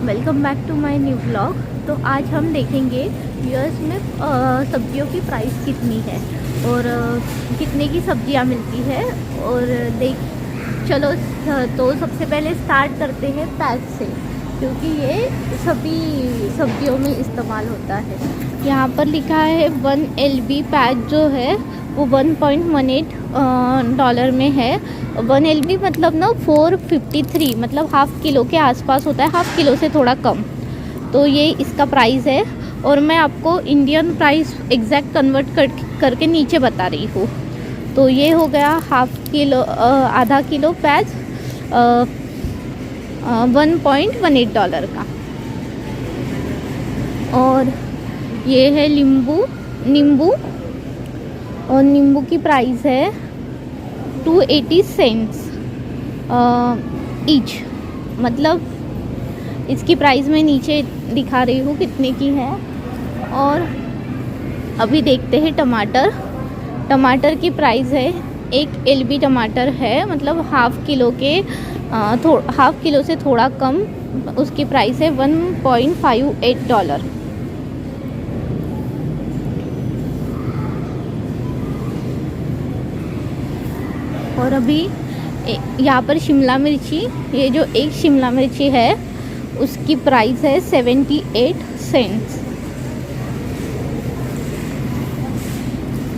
Welcome back to my new vlog. तो आज हम देखेंगे यूएस में सब्जियों की प्राइस कितनी है और कितने की सब्जियां मिलती है। और चलो तो सबसे पहले स्टार्ट करते हैं पैक से, क्योंकि ये सभी सब्जियों में इस्तेमाल होता है। यहाँ पर लिखा है 1 LB पैक जो है वो $1.18 में है। 1 LB मतलब ना 453, मतलब हाफ किलो के आसपास होता है, हाफ किलो से थोड़ा कम। तो ये इसका प्राइस है और मैं आपको इंडियन प्राइस एग्जैक्ट कन्वर्ट करके नीचे बता रही हूँ। तो ये हो गया हाफ किलो, आधा किलो पैक $1.18 का। और ये है नींबू और नींबू की प्राइस है 280 सेंट्स ईच। मतलब इसकी प्राइस मैं नीचे दिखा रही हूँ कितने की है। और अभी देखते हैं टमाटर की प्राइस है 1 LB टमाटर है, मतलब हाफ किलो से थोड़ा कम। उसकी प्राइस है $1.58। और अभी यहाँ पर शिमला मिर्ची, ये जो एक शिमला मिर्ची है उसकी प्राइस है 78 सेंट्स।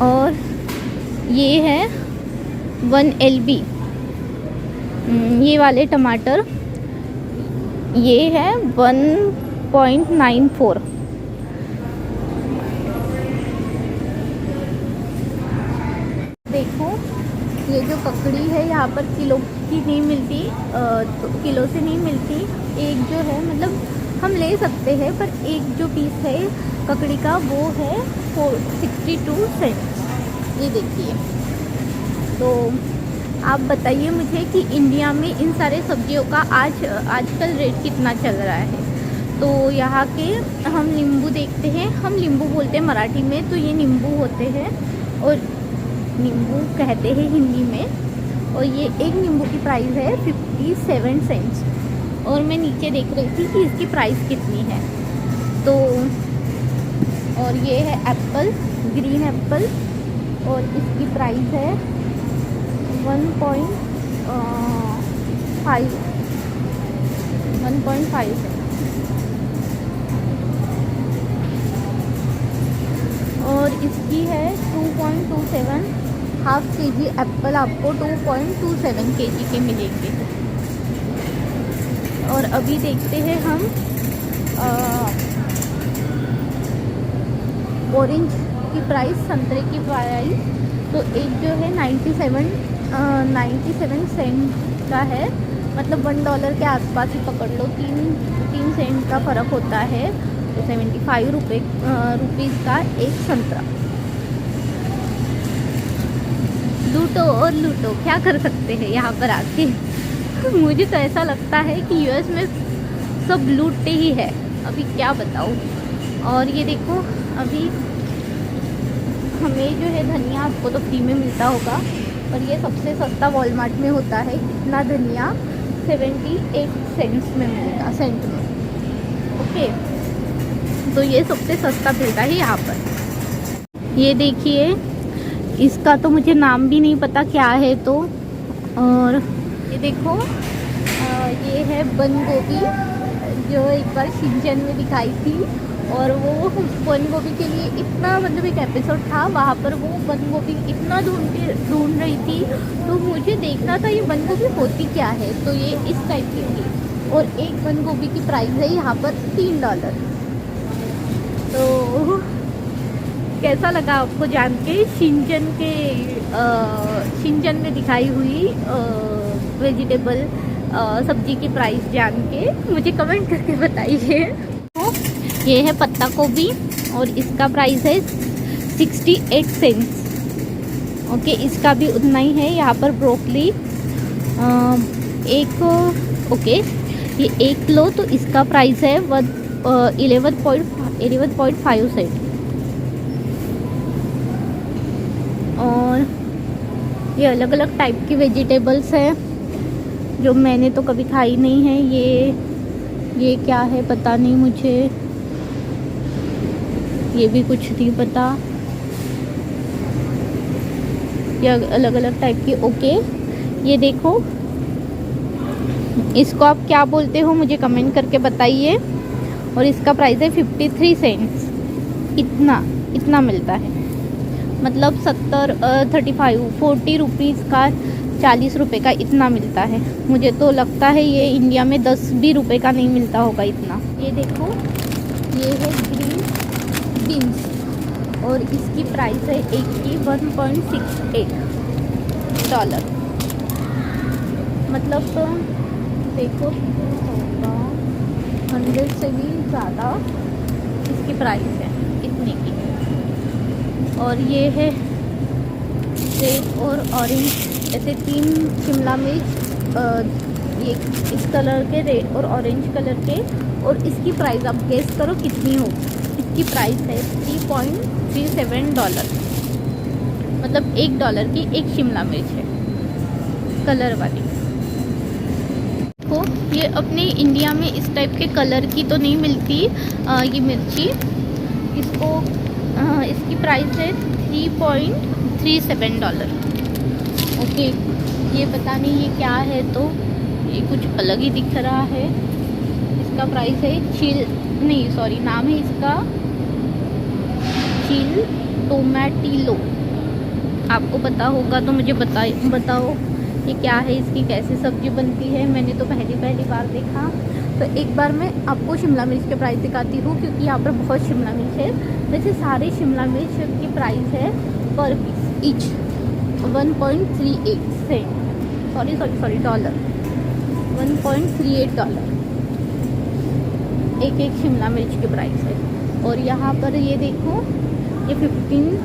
और ये है 1 LB, ये वाले टमाटर ये है 1.94। देखो ये जो ककड़ी है यहाँ पर किलो की नहीं मिलती, तो किलो से नहीं मिलती। एक जो है मतलब हम ले सकते हैं, पर एक जो पीस है ककड़ी का वो है 62 सेंट्स। ये देखिए। तो आप बताइए मुझे कि इंडिया में इन सारे सब्जियों का आजकल रेट कितना चल रहा है। तो यहाँ के हम नींबू देखते हैं, हम नींबू बोलते हैं मराठी में, तो ये नींबू होते हैं और नींबू कहते हैं हिंदी में। और ये एक नींबू की प्राइस है 57 सेंट्स। और मैं नीचे देख रही थी कि इसकी प्राइस कितनी है। तो और ये है एप्पल, ग्रीन एप्पल, और इसकी प्राइस है 1.5 है। और इसकी है 2.27। हाफ KG एप्पल आपको 2.27 KG के मिलेंगे। और अभी देखते हैं हम ऑरेंज की प्राइस, संतरे की प्राइस। तो एक जो है 97 सेंट का है, मतलब $1 के आसपास ही पकड़ लो, 3 सेंट का फ़र्क होता है। तो 75 रुपीज़ का एक संतरा। लूटो और लूटो, क्या कर सकते हैं यहाँ पर आके। मुझे तो ऐसा लगता है कि यूएस में सब लूटते ही है, अभी क्या बताऊँ। और ये देखो, अभी हमें जो है धनिया, आपको तो फ्री में मिलता होगा, पर ये सबसे सस्ता वॉलमार्ट में होता है। इतना धनिया 78 सेंट्स में मिलेगा, सेंट में। ओके, तो ये सबसे सस्ता मिलता है यहाँ पर। ये देखिए, इसका तो मुझे नाम भी नहीं पता क्या है। तो और ये देखो, ये है बंद गोभी, जो एक बार शिनचैन में दिखाई थी। और वो बंद गोभी के लिए इतना, मतलब एक एपिसोड था वहाँ पर, वो बंद गोभी इतना ढूंढ रही थी। तो मुझे देखना था ये बंद गोभी होती क्या है। तो ये इस टाइप की थी। और एक बंद गोभी की प्राइस है यहाँ पर $3। तो कैसा लगा आपको जान के शिनचैन में दिखाई हुई वेजिटेबल सब्जी की प्राइस जान के? मुझे कमेंट करके बताइए। तो ये है पत्ता गोभी और इसका प्राइस है 68 सेंट्स। ओके, इसका भी उतना ही है। यहाँ पर ब्रोकली ओके, ये 1 किलो, तो इसका प्राइस है 11.5 सेंट। और ये अलग अलग टाइप की वेजिटेबल्स है जो मैंने तो कभी खाई नहीं है। ये क्या है पता नहीं मुझे, ये भी कुछ नहीं पता। ये अलग अलग टाइप की। ओके, ये देखो, इसको आप क्या बोलते हो मुझे कमेंट करके बताइए। और इसका प्राइस है 53 सेंट्स। इतना मिलता है, मतलब 40 रुपीज़ का, 40 रुपए का इतना मिलता है। मुझे तो लगता है ये इंडिया में 10 भी रुपए का नहीं मिलता होगा इतना। ये देखो, ये है ग्रीन बीन्स और इसकी प्राइस है एक की $1.68। मतलब तो देखो होगा 100 से भी ज़्यादा इसकी प्राइस है, इतने की। और ये है रेड और ऑरेंज, ऐसे 3 शिमला मिर्च, ये इस कलर के, रेड और ऑरेंज कलर के। और इसकी प्राइस आप गेस करो कितनी हो। इसकी प्राइस है $3.37। मतलब $1 की एक शिमला मिर्च है, कलर वाली। देखो, ये अपने इंडिया में इस टाइप के कलर की तो नहीं मिलती ये मिर्ची। इसकी प्राइस है $3.37। ओके, ये पता नहीं ये क्या है, तो ये कुछ अलग ही दिख रहा है। इसका प्राइस है नाम है इसका चिल टोमेटिलो। आपको पता होगा तो मुझे बताओ ये क्या है, इसकी कैसे सब्जी बनती है। मैंने तो पहली बार देखा। तो एक बार मैं आपको शिमला मिर्च के प्राइस दिखाती हूँ, क्योंकि यहाँ पर बहुत शिमला मिर्च है। वैसे सारे शिमला मिर्च की प्राइस है per piece each 1.38 cent, sorry dollar, $1.38 एक शिमला मिर्च की प्राइस है। और यहाँ पर ये देखो, ये 15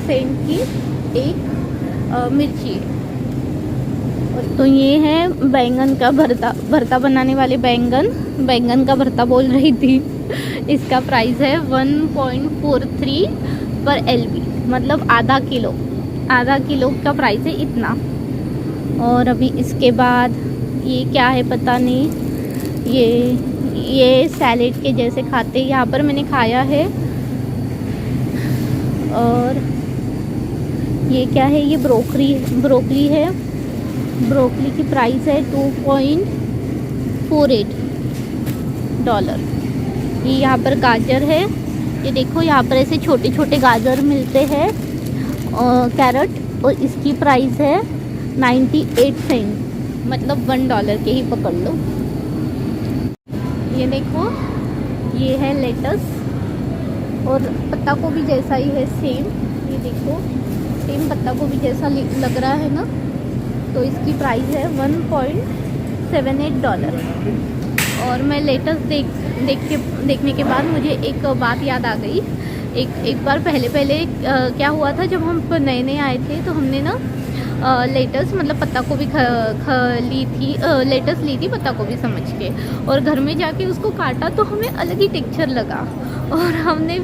सेंट की एक मिर्ची है। तो ये है बैंगन का भरता बनाने वाले बैंगन का भरता बोल रही थी। इसका प्राइस है 1.43 पर LB, मतलब आधा किलो का प्राइस है इतना। और अभी इसके बाद ये क्या है पता नहीं, ये सैलेड के जैसे खाते, यहाँ पर मैंने खाया है। और ये क्या है, ये ब्रोकली है। ब्रोकली की प्राइस है $2.48। ये यहाँ पर गाजर है। ये देखो, यहाँ पर ऐसे छोटे छोटे गाजर मिलते हैं, और कैरेट, और इसकी प्राइस है 98 सेंट, मतलब $1 के ही पकड़ लो। ये देखो, ये है लेटस, और पत्ता गोभी जैसा ही है सेम। ये देखो, सेम पत्ता गोभी जैसा लग रहा है ना। तो इसकी प्राइस है $1.78। और मैं लेटस देखने के बाद मुझे एक बात याद आ गई। एक बार पहले क्या हुआ था, जब हम नए आए थे तो हमने ना लेटस, मतलब पत्ता गोभी लेटस ली थी पत्ता गोभी समझ के। और घर में जाके उसको काटा तो हमें अलग ही टेक्सचर लगा। और हमने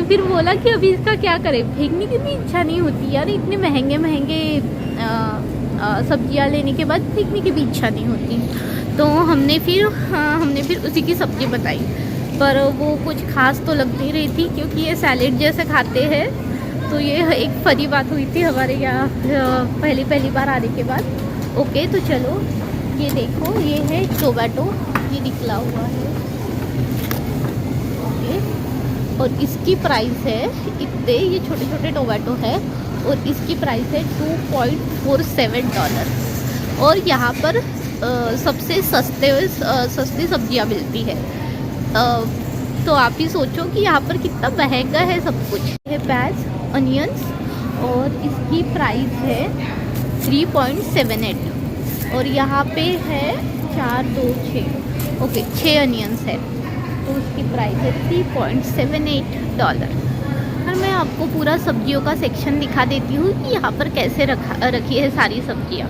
फिर बोला कि अभी इसका क्या करें, फेंकने की भी इच्छा नहीं होती यार, इतने महंगे सब्जियां लेने के बाद फेंकने की भी इच्छा नहीं होती। तो हमने फिर उसी की सब्जी बनाई, पर वो कुछ खास तो लग नहीं रही थी, क्योंकि ये सैलेड जैसे खाते हैं। तो ये एक फनी बात हुई थी हमारे यहाँ पहली बार आने के बाद। ओके, तो चलो, ये देखो, ये है टोमेटो, ये निकला हुआ है। ओके, और इसकी प्राइस है इतने, ये छोटे छोटे टोमेटो है, और इसकी प्राइस है $2.47। और यहाँ पर सबसे सस्ती सब्जियाँ मिलती है। तो आप ही सोचो कि यहाँ पर कितना महंगा है सब कुछ। है प्याज, अनियंस, और इसकी प्राइस है 3.78। और यहाँ पे है 4, 2, 6, ओके 6 अनियंस है, तो उसकी प्राइस है $3.78। और मैं आपको पूरा सब्जियों का सेक्शन दिखा देती हूँ कि यहाँ पर कैसे रखी है सारी सब्जियाँ।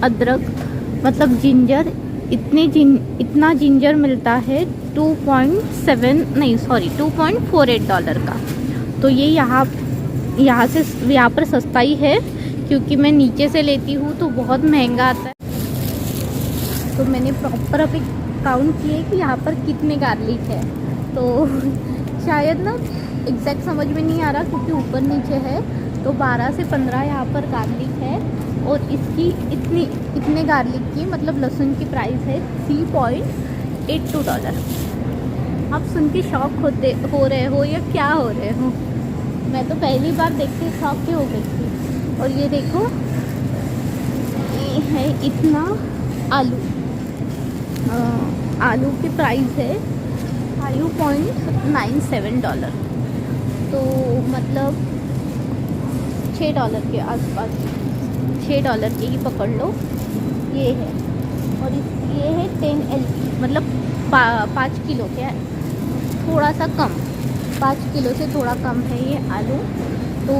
अदरक मतलब जिंजर, इतना जिंजर मिलता है 2.48 डॉलर का। तो ये यहाँ पर सस्ता ही है, क्योंकि मैं नीचे से लेती हूँ तो बहुत महंगा आता है। तो मैंने प्रॉपर अभी काउंट किए कि यहाँ पर कितने गार्लिक है, तो शायद ना एग्जैक्ट समझ में नहीं आ रहा, क्योंकि ऊपर नीचे है। तो 12 से 15 यहाँ पर गार्लिक है, और इसकी इतने गार्लिक की मतलब लहसुन की प्राइस है $3.82। आप सुन के शॉक हो रहे हो या क्या हो रहे हो? मैं तो पहली बार देख के शॉक ही हो गई थी। और ये देखो, ये है इतना आलू की प्राइस है $5.97। तो मतलब $6 के आसपास, $6 के ही पकड़ लो ये है। और ये है 10 LP, मतलब 5 किलो के, थोड़ा सा कम, 5 किलो से थोड़ा कम है ये आलू। तो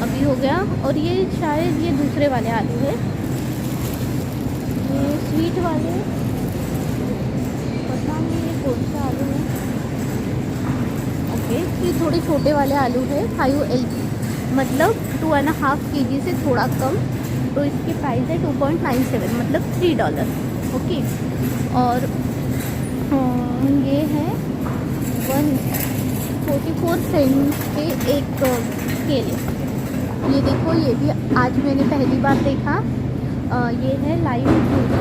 अभी हो गया। और ये शायद ये दूसरे वाले आलू है, ये स्वीट वाले, पता नहीं ये कौन सा आलू है। ओके, ये थोड़े छोटे वाले आलू है, 5 LP, मतलब 2.5 kg से थोड़ा कम। तो इसकी प्राइस है $2.97, मतलब $3। ओके, और ये है 144 सेंट के एक केले। ये देखो, ये भी आज मैंने पहली बार देखा। ये है लाइव जूस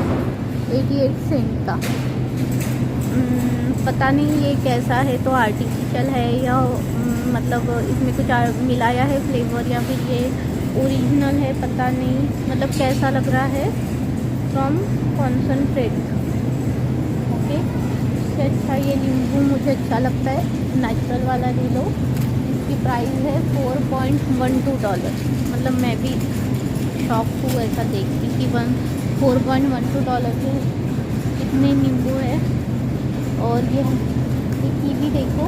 88 सेंट का। पता नहीं ये कैसा है, तो आर्टिफिशियल है या मतलब इसमें कुछ मिलाया है फ्लेवर, या फिर ये ओरिजिनल है, पता नहीं। मतलब कैसा लग रहा है, फ्रॉम कॉन्सनट्रेट। ओके, इससे अच्छा ये नींबू मुझे अच्छा लगता है, नेचुरल वाला ले लो। इसकी प्राइस है $4.12। मतलब मैं भी शॉक हूँ ऐसा देख के कि $4.12 के इतने नींबू है। और ये कीवी देखो,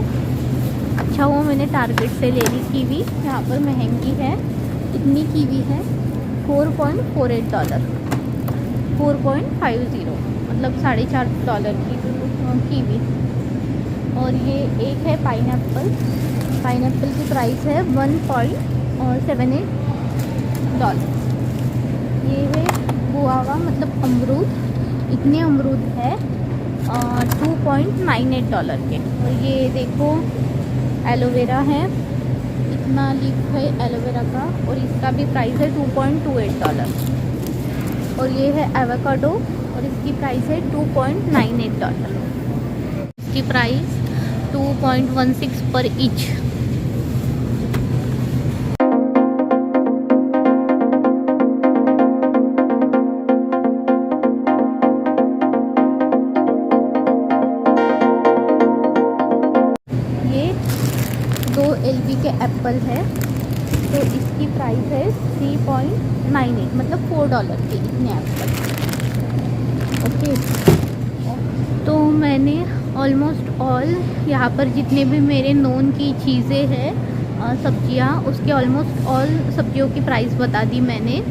अच्छा हुआ मैंने टारगेट से ले ली कीवी, यहाँ पर महंगी है। इतनी कीवी है $4.48, 4.50, मतलब $4.50 की कीवी। और ये एक है पाइनएप्पल की प्राइस है $1.78। ये है गुआवा, मतलब अमरूद, इतने अमरूद है $2.98 के। और ये देखो एलोवेरा है, इतना लीफ है एलोवेरा का, और इसका भी प्राइस है $2.28। और ये है एवोकाडो, और इसकी प्राइस है $2.98। इसकी प्राइस 2.16 पर ईच। ये 2 LP के एप्पल है, तो इसकी प्राइस है 3.98, मतलब $4 के इतने एप्पल। ओके, तो मैंने ऑलमोस्ट ऑल यहाँ पर जितने भी मेरे नोन की चीज़ें हैं, सब्जियाँ, उसके ऑलमोस्ट ऑल सब्जियों की प्राइस बता दी मैंने।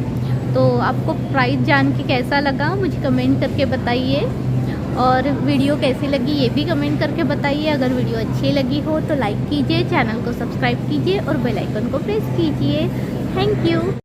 तो आपको प्राइस जान के कैसा लगा मुझे कमेंट करके बताइए, और वीडियो कैसी लगी ये भी कमेंट करके बताइए। अगर वीडियो अच्छी लगी हो तो लाइक कीजिए, चैनल को सब्सक्राइब कीजिए और बेल आइकन को प्रेस कीजिए। Thank you.